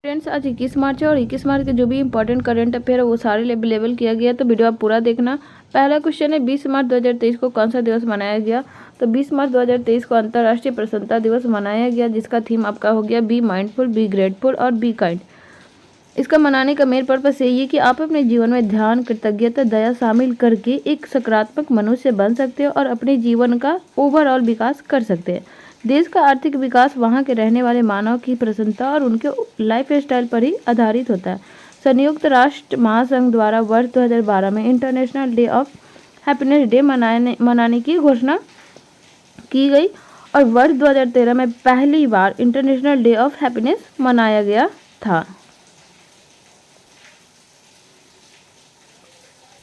Friends, आज 21 मार्च है और 21 मार्च के जो भी इंपॉर्टेंट करंट अफेयर है वो सारे लेवल किया गया है, तो वीडियो आप पूरा देखना। पहला क्वेश्चन है 20 मार्च 2023 को कौन सा दिवस मनाया गया। तो 20 मार्च 2023 को अंतर्राष्ट्रीय प्रसन्नता दिवस मनाया गया, जिसका थीम आपका हो गया बी माइंडफुल, बी ग्रेटफुल और बी काइंड। इसका मनाने का मेन पर्पस यही है कि आप अपने जीवन में ध्यान, कृतज्ञता, दया शामिल करके एक सकारात्मक मनुष्य बन सकते हो और अपने जीवन का ओवरऑल विकास कर सकते हैं। देश का आर्थिक विकास वहाँ के रहने वाले मानव की प्रसन्नता और उनके लाइफ स्टाइल पर ही आधारित होता है। संयुक्त राष्ट्र महासंघ द्वारा वर्ष 2012 में international day of happiness day मनाने की घोषणा की गई और वर्ष 2013 में पहली बार इंटरनेशनल डे ऑफ हैप्पीनेस मनाया गया था।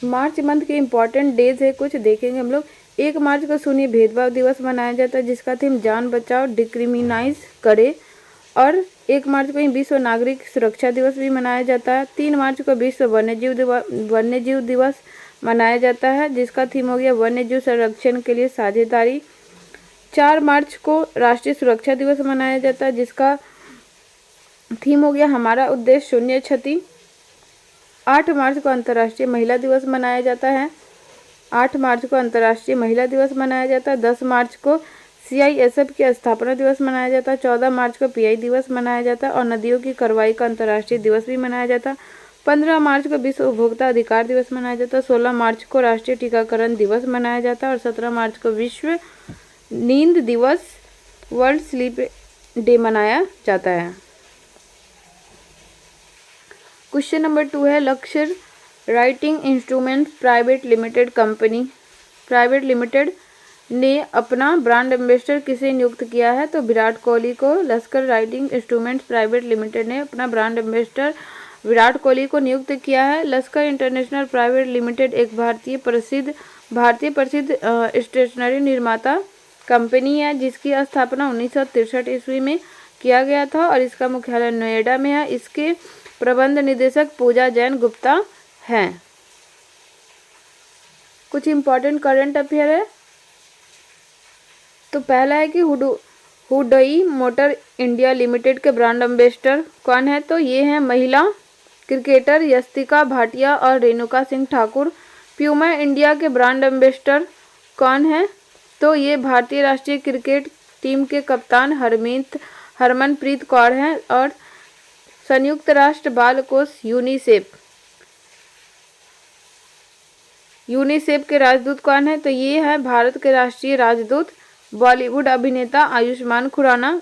मार्च मंथ के इम्पॉर्टेंट डेज है, कुछ देखेंगे हम लोग। 1 मार्च को शून्य भेदभाव दिवस मनाया जाता है, जिसका थीम जान बचाओ, डिक्रिमिनाइज करे। और 1 मार्च को ही विश्व नागरिक सुरक्षा दिवस भी मनाया जाता है। 3 मार्च को विश्व वन्यजीव दिवस मनाया जाता है, जिसका थीम हो गया वन्यजीव संरक्षण के लिए साझेदारी। 4 मार्च को राष्ट्रीय सुरक्षा दिवस मनाया जाता है, जिसका थीम हो गया हमारा उद्देश्य शून्य क्षति। 8 मार्च को अंतर्राष्ट्रीय महिला दिवस मनाया जाता है। 8 मार्च को अंतर्राष्ट्रीय महिला दिवस मनाया जाता है। 10 मार्च को CISF की स्थापना दिवस मनाया जाता है। 14 मार्च को PI दिवस मनाया जाता है और नदियों की कार्रवाई का अंतर्राष्ट्रीय दिवस भी मनाया जाता है। 15 मार्च को विश्व उपभोक्ता अधिकार दिवस मनाया जाता है। 16 मार्च को राष्ट्रीय टीकाकरण दिवस मनाया जाता है और 17 मार्च को विश्व नींद दिवस, वर्ल्ड स्लीप डे मनाया जाता है। क्वेश्चन नंबर 2 है लक्ष्य writing instrument private limited company private limited ने अपना ब्रांड एम्बेसडर किसे नियुक्त किया है। तो विराट कोहली को लश्कर राइटिंग इंस्ट्रूमेंट प्राइवेट लिमिटेड ने अपना ब्रांड एम्बेसडर विराट कोहली को नियुक्त किया है। लश्कर इंटरनेशनल प्राइवेट लिमिटेड एक भारतीय प्रसिद्ध स्टेशनरी निर्माता कंपनी है, जिसकी स्थापना 1963 ईस्वी में किया गया था और इसका मुख्यालय नोएडा में है। इसके प्रबंध निदेशक पूजा जैन गुप्ता हैं। कुछ इंपॉर्टेंट करंट अफेयर है। तो पहला है कि हुडई मोटर इंडिया लिमिटेड के ब्रांड एम्बेसडर कौन है। तो ये हैं महिला क्रिकेटर यस्तिका भाटिया और रेणुका सिंह ठाकुर। प्यूमा इंडिया के ब्रांड एम्बेसडर कौन है। तो ये भारतीय राष्ट्रीय क्रिकेट टीम के कप्तान हरमनप्रीत कौर हैं। और संयुक्त राष्ट्र बाल कोष यूनिसेफ के राजदूत कौन है। तो ये है भारत के राष्ट्रीय राजदूत बॉलीवुड अभिनेता आयुष्मान खुराना।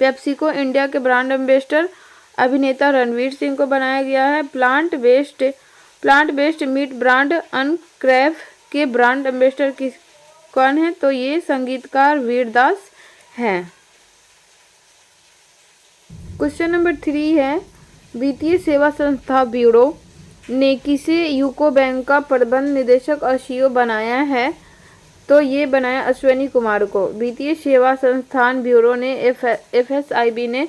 पेप्सिको इंडिया के ब्रांड एम्बेसडर अभिनेता रणवीर सिंह को बनाया गया है। प्लांट बेस्ड मीट ब्रांड अनक्रैफ के ब्रांड एम्बेसडर कौन है। तो ये संगीतकार वीरदास हैं। क्वेश्चन नंबर 3 है वित्तीय सेवा संस्था ब्यूरो ने किसे यूको बैंक का प्रबंध निदेशक और CEO बनाया है। तो ये बनाया अश्वनी कुमार को। वित्तीय सेवा संस्थान ब्यूरो ने FSIB ने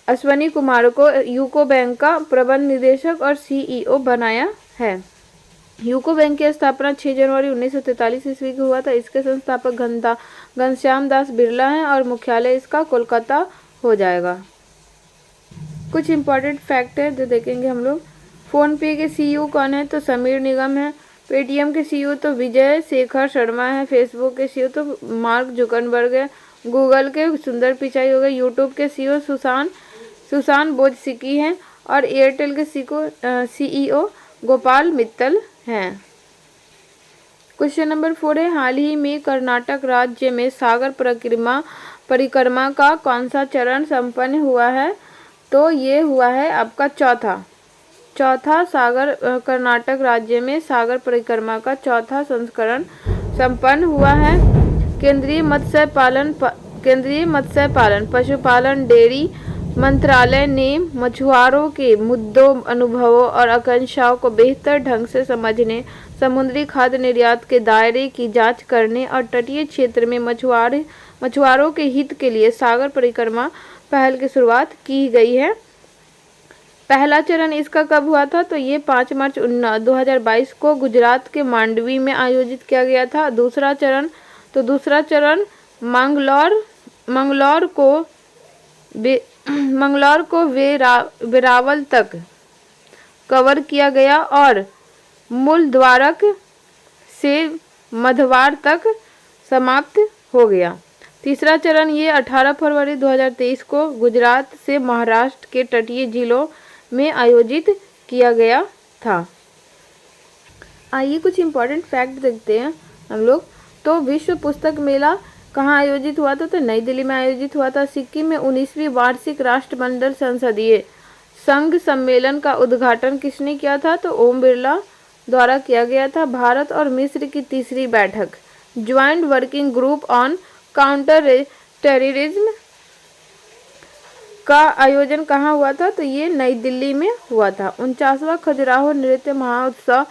अश्वनी कुमार को यूको बैंक का प्रबंध निदेशक और CEO बनाया है। यूको बैंक की स्थापना 6 जनवरी 1943 ईस्वी को हुआ था। इसके संस्थापक घनश्याम दास बिरला हैं और मुख्यालय इसका कोलकाता हो जाएगा। कुछ इंपॉर्टेंट फैक्ट है जो देखेंगे हम लोग। फोन पे के CEO कौन है। तो समीर निगम है। पेटीएम के CEO तो विजय शेखर शर्मा है। फेसबुक के CEO तो मार्क जुकरबर्ग है। गूगल के सुंदर पिचाई हो गए। यूट्यूब के CEO सुशांत बोजसिकी हैं और एयरटेल के CEO गोपाल मित्तल हैं। क्वेश्चन नंबर 4 है हाल ही में कर्नाटक राज्य में सागर परिक्रमा का कौन सा चरण संपन्न हुआ है। तो ये हुआ है आपका चौथा कर्नाटक राज्य में सागर परिक्रमा का चौथा संस्करण संपन्न हुआ है। केंद्रीय मत्स्य पालन पशुपालन डेयरी मंत्रालय ने मछुआरों के मुद्दों, अनुभवों और आकांक्षाओं को बेहतर ढंग से समझने, समुद्री खाद्य निर्यात के दायरे की जांच करने और तटीय क्षेत्र में मछुआरों के हित के लिए सागर परिक्रमा पहल की शुरुआत की गई है। पहला चरण इसका कब हुआ था। तो ये 5 मार्च 2022 को गुजरात के मांडवी में आयोजित किया गया था। दूसरा चरण मंगलौर को मंगलौर को वेरावल तक कवर किया गया और मूलद्वारक से मधवार तक समाप्त हो गया। तीसरा चरण ये 18 फरवरी 2023 को गुजरात से महाराष्ट्र के तटीय जिलों में आयोजित किया गया था। आइए कुछ इम्पोर्टेंट फैक्ट देखते हैं हम लोग। तो विश्व पुस्तक मेला कहाँ आयोजित हुआ था? तो नई दिल्ली में आयोजित हुआ था। सिक्किम में 19वीं वार्षिक राष्ट्रमंडल संसदीय संघ सम्मेलन का उद्घाटन किसने किया था? तो ओम बिरला द्वारा किया गया था। भारत और मिस्र की तीसरी बैठक joint working group on counter terrorism का आयोजन कहाँ हुआ था? तो ये नई दिल्ली में हुआ था। 49वां खजुराहो नृत्य महोत्सव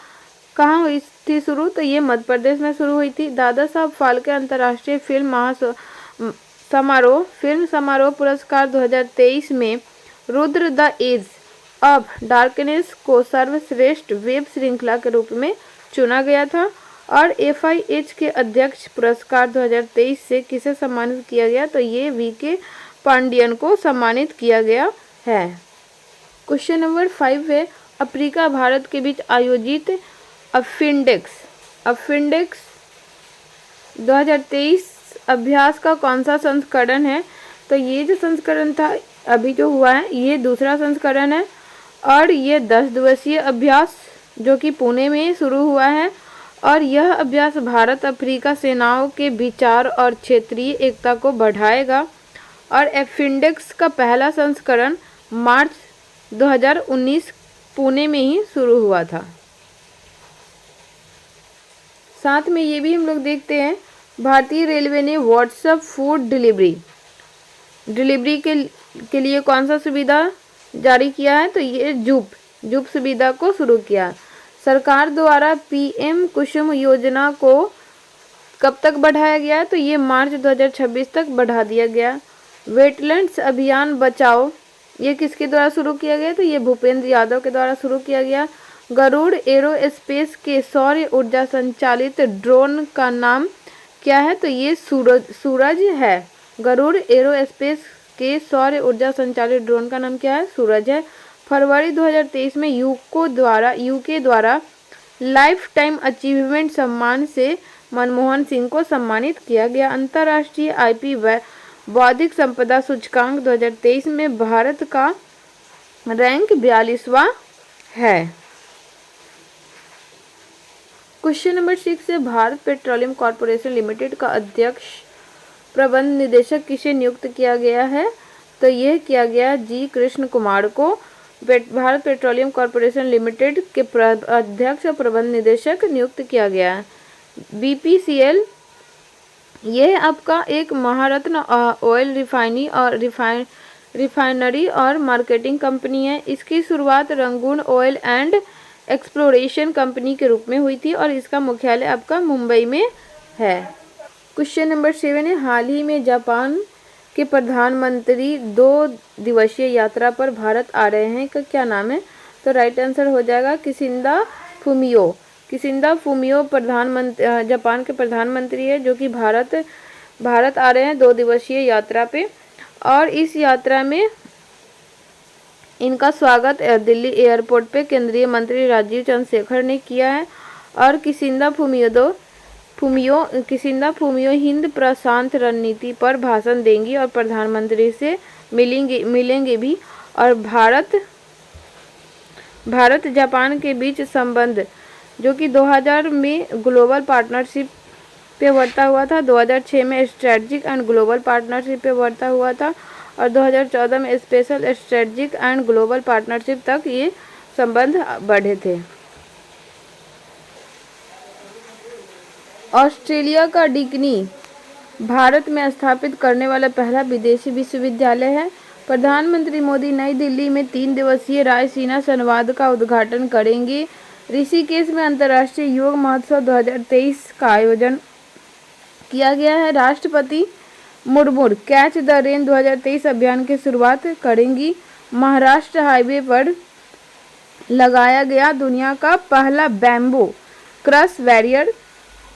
कहाँ हुई थी शुरू? तो ये मध्य प्रदेश में शुरू हुई थी। दादा साहब फाल्के अंतर्राष्ट्रीय फिल्म समारोह पुरस्कार 2023 में Rudra the edge of darkness को सर्वश्रेष्ठ वेब श्रृंखला के रूप में चुना गया था। और FIH के अध्यक्ष पुरस्कार 2023 से किसे सम्मानित किया गया? तो ये VK पांडियन को सम्मानित किया गया है। क्वेश्चन नंबर 5 है, अफ्रीका भारत के बीच आयोजित अफिंडेक्स 2023 अभ्यास का कौन सा संस्करण है? तो ये जो संस्करण था अभी जो हुआ है ये दूसरा संस्करण है और ये 10 दिवसीय अभ्यास जो कि पुणे में शुरू हुआ है और यह अभ्यास भारत अफ्रीका सेनाओं के विचार और क्षेत्रीय एकता को बढ़ाएगा। और एफिंडेक्स का पहला संस्करण मार्च 2019 पुणे में ही शुरू हुआ था। साथ में ये भी हम लोग देखते हैं भारतीय रेलवे ने व्हाट्सएप फूड डिलीवरी के लिए कौन सा सुविधा जारी किया है? तो ये जूप सुविधा को शुरू किया। सरकार द्वारा PM कुसुम योजना को कब तक बढ़ाया गया है? तो ये मार्च 2026 तक बढ़ा दिया गया। वेटलैंड्स अभियान बचाओ ये किसके द्वारा शुरू किया गया? तो ये भूपेंद्र यादव के द्वारा शुरू किया गया। गरुड़ एरोस्पेस के सौर ऊर्जा संचालित ड्रोन का नाम क्या है? तो ये सूरज है। गरुड़ एरोस्पेस के सौर ऊर्जा संचालित ड्रोन का नाम क्या है? सूरज है। फरवरी 2023 में यूके द्वारा लाइफ टाइम अचीवमेंट सम्मान से मनमोहन सिंह को सम्मानित किया गया। अंतर्राष्ट्रीय IP बौद्धिक संपदा सूचकांक 2023 में भारत का रैंक 42वां है। क्वेश्चन नंबर 6 है, भारत पेट्रोलियम कॉर्पोरेशन लिमिटेड का अध्यक्ष प्रबंध निदेशक किसे नियुक्त किया गया है? तो यह किया गया G कृष्ण कुमार को भारत पेट्रोलियम कॉर्पोरेशन लिमिटेड के अध्यक्ष और प्रबंध निदेशक नियुक्त किया गया है। BPCL यह आपका एक महारत्न ऑयल रिफाइनरी और मार्केटिंग कंपनी है। इसकी शुरुआत Rangoon oil and exploration company के रूप में हुई थी और इसका मुख्यालय आपका मुंबई में है। क्वेश्चन नंबर 7 है, हाल ही में जापान के प्रधानमंत्री 2 दिवसीय यात्रा पर भारत आ रहे हैं का क्या नाम है? तो राइट आंसर हो जाएगा किशिदा फुमियो प्रधानमंत्री जापान के प्रधानमंत्री है जो कि भारत आ रहे हैं 2 दिवसीय यात्रा पे। और इस यात्रा में इनका स्वागत दिल्ली एयरपोर्ट पे केंद्रीय मंत्री राजीव चंद्रशेखर ने किया है। और किशिदा फुमियो हिंद प्रशांत रणनीति पर भाषण देंगी और प्रधानमंत्री से मिलेंगे भी। और भारत जापान के बीच संबंध जो कि 2000 में ग्लोबल पार्टनरशिप पे बढ़ता हुआ था, 2006 में स्ट्रेटजिक एंड ग्लोबल पार्टनरशिप पे बढ़ता हुआ था और 2014 में special strategic and global partnership तक ये संबंध बढ़े थे। ऑस्ट्रेलिया का डिज्नी भारत में स्थापित करने वाला पहला विदेशी विश्वविद्यालय है। प्रधानमंत्री मोदी नई दिल्ली में 3 दिवसीय रायसीना संवाद का उद्घाटन करेंगे। ऋषिकेश में अंतर्राष्ट्रीय योग महोत्सव 2023 का आयोजन किया गया है। राष्ट्रपति मुर्मू कैच द रेन 2023 अभियान की शुरुआत करेंगी। महाराष्ट्र हाईवे पर लगाया गया दुनिया का पहला bamboo crush barrier.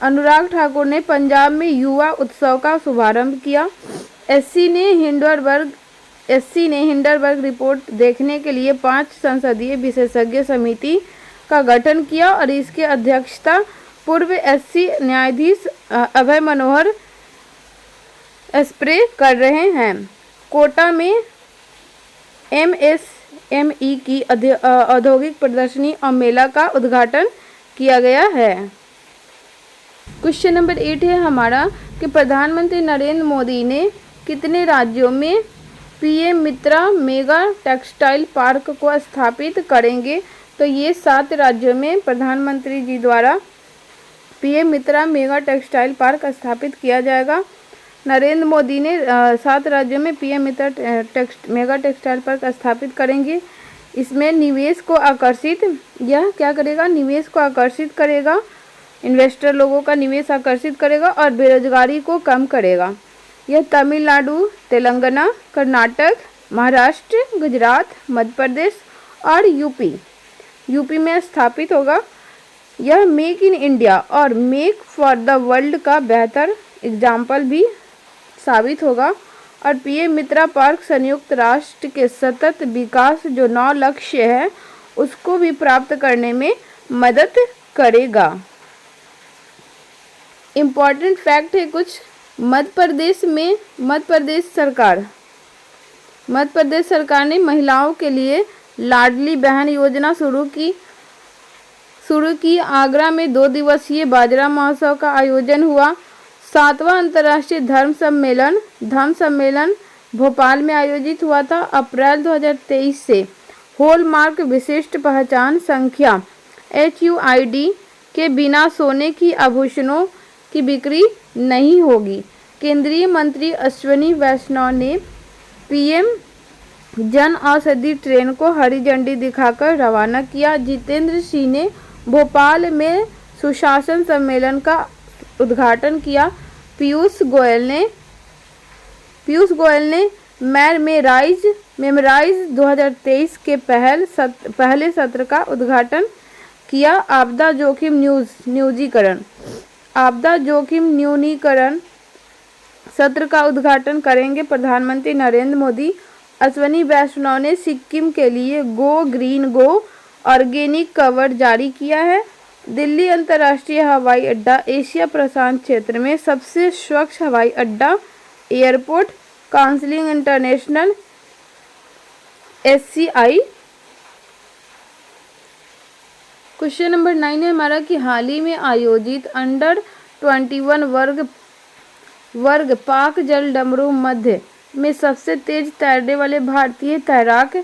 Anurag Thakur ने पंजाब में युवा उत्सव का शुभारंभ किया। SC ने हिंडनबर्ग यूपीएससी ने हिंडनबर्ग रिपोर्ट देखने के लिए 5 संसदीय विशेषज्ञ समिति का गठन किया और इसकी अध्यक्षता पूर्व एससी न्यायाधीश अभय मनोहर स्प्रे कर रहे हैं। कोटा में एमएसएमई की औद्योगिक प्रदर्शनी और मेला का उद्घाटन किया गया है। क्वेश्चन नंबर 8 है हमारा कि प्रधानमंत्री नरेंद्र मोदी ने कितने राज्यों में पीएम मित्रा मेगा टेक्सटाइल पार्क को स्थापित करेंगे? तो ये 7 राज्यों में प्रधानमंत्री जी द्वारा पीएम मित्रा मेगा टेक्सटाइल पार्क स्थापित किया जाएगा। नरेंद्र मोदी ने 7 राज्यों में पीएम मित्रा मेगा टेक्सटाइल पार्क स्थापित करेंगे। इसमें निवेश को आकर्षित, यह क्या करेगा? निवेश को आकर्षित करेगा, इन्वेस्टर लोगों का निवेश आकर्षित करेगा और बेरोजगारी को कम करेगा। यह तमिलनाडु, तेलंगाना, कर्नाटक, महाराष्ट्र, गुजरात, मध्य प्रदेश और यूपी में स्थापित होगा। यह मेक इन इंडिया और मेक फॉर द वर्ल्ड का बेहतर एग्जाम्पल भी साबित होगा और पीएम मित्रा पार्क संयुक्त राष्ट्र के सतत विकास जो 9 लक्ष्य है उसको भी प्राप्त करने में मदद करेगा। इम्पॉर्टेंट फैक्ट है कुछ। मध्य प्रदेश सरकार ने महिलाओं के लिए लाडली बहन योजना शुरू की। आगरा में 2 दिवसीय बाजरा महोत्सव का आयोजन हुआ। 7वां अंतर्राष्ट्रीय धर्म सम्मेलन भोपाल में आयोजित हुआ था। अप्रैल 2023 से हॉलमार्क विशिष्ट पहचान संख्या HUID के बिना सोने की आभूषणों की बिक्री नहीं होगी। केंद्रीय मंत्री अश्विनी वैष्णव ने पीएम जन औषधि ट्रेन को हरी झंडी दिखाकर रवाना किया। जितेंद्र सिंह ने भोपाल में सुशासन सम्मेलन का उद्घाटन किया। पीयूष गोयल ने मेमोराइज 2023 के पहले सत्र का उद्घाटन किया। आपदा जोखिम न्यूनीकरण सत्र का उद्घाटन करेंगे प्रधानमंत्री नरेंद्र मोदी। अश्विनी वैष्णव ने सिक्किम के लिए गो ग्रीन गो ऑर्गेनिक कवर जारी किया है। दिल्ली अंतर्राष्ट्रीय हवाई अड्डा एशिया प्रशांत क्षेत्र में सबसे स्वच्छ हवाई अड्डा airport counselling international SCI। Question number 9 है हमारा कि हाल ही में आयोजित अंडर 21 वर्ग पाक जल डमरू मध्य में सबसे तेज तैरने वाले भारतीय तैराक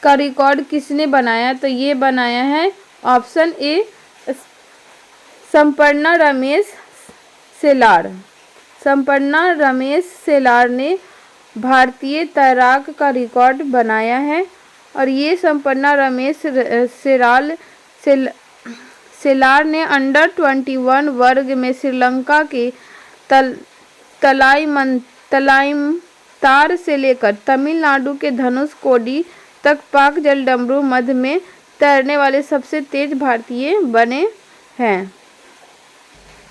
का रिकॉर्ड किसने बनाया? तो ये बनाया है ऑप्शन ए संपर्णा रमेश सेलार ने भारतीय तैराक का रिकॉर्ड बनाया है। और ये संपर्णा रमेश सेलार ने अंडर 21 वर्ग में श्रीलंका के तलाइमतार से लेकर तमिलनाडु के धनुषकोडी तक पाक जल डमरू मध्य में तैरने वाले सबसे तेज भारतीय बने हैं।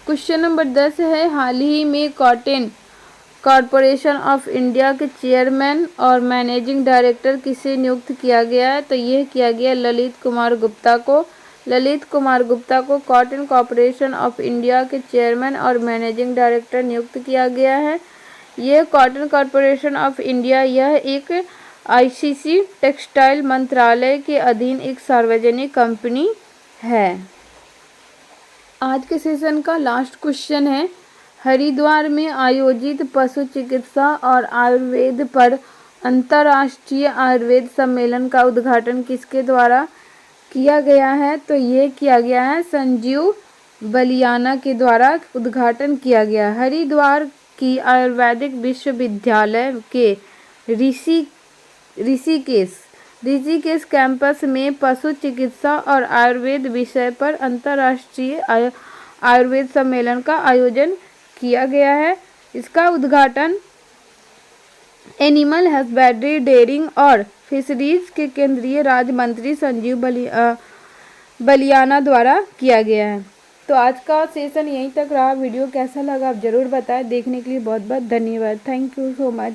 क्वेश्चन नंबर 10 है हाल ही में कॉटन कॉरपोरेशन ऑफ इंडिया के चेयरमैन और मैनेजिंग डायरेक्टर किसे नियुक्त किया गया है? तो यह किया गया ललित कुमार गुप्ता को कॉटन कॉरपोरेशन ऑफ इंडिया के चेयरमैन और मैनेजिंग डायरेक्टर नियुक्त किया गया है। यह कॉटन कॉरपोरेशन ऑफ इंडिया यह एक आईसीसी टेक्सटाइल मंत्रालय के अधीन एक सार्वजनिक कंपनी है। आज के सेशन का लास्ट क्वेश्चन है हरिद्वार में आयोजित पशु चिकित्सा और आयुर्वेद पर अंतर्राष्ट्रीय आयुर्वेद सम्मेलन का उद्घाटन किसके द्वारा किया गया है? तो ये किया गया है संजीव बलियाना के द्वारा उद्घाटन किया गया। हरिद्वार की आयुर्वेदिक विश्वविद्यालय के ऋषिकेश कैंपस में पशु चिकित्सा और आयुर्वेद विषय पर अंतर्राष्ट्रीय आयुर्वेद सम्मेलन का आयोजन किया गया है। इसका उद्घाटन एनिमल हस्बेंड्री डेयरिंग और फिशरीज के केंद्रीय राज्य मंत्री संजीव बलियाना द्वारा किया गया है। तो आज का सेशन यहीं तक रहा। वीडियो कैसा लगा आप ज़रूर बताएं। देखने के लिए बहुत बहुत धन्यवाद। Thank you so much.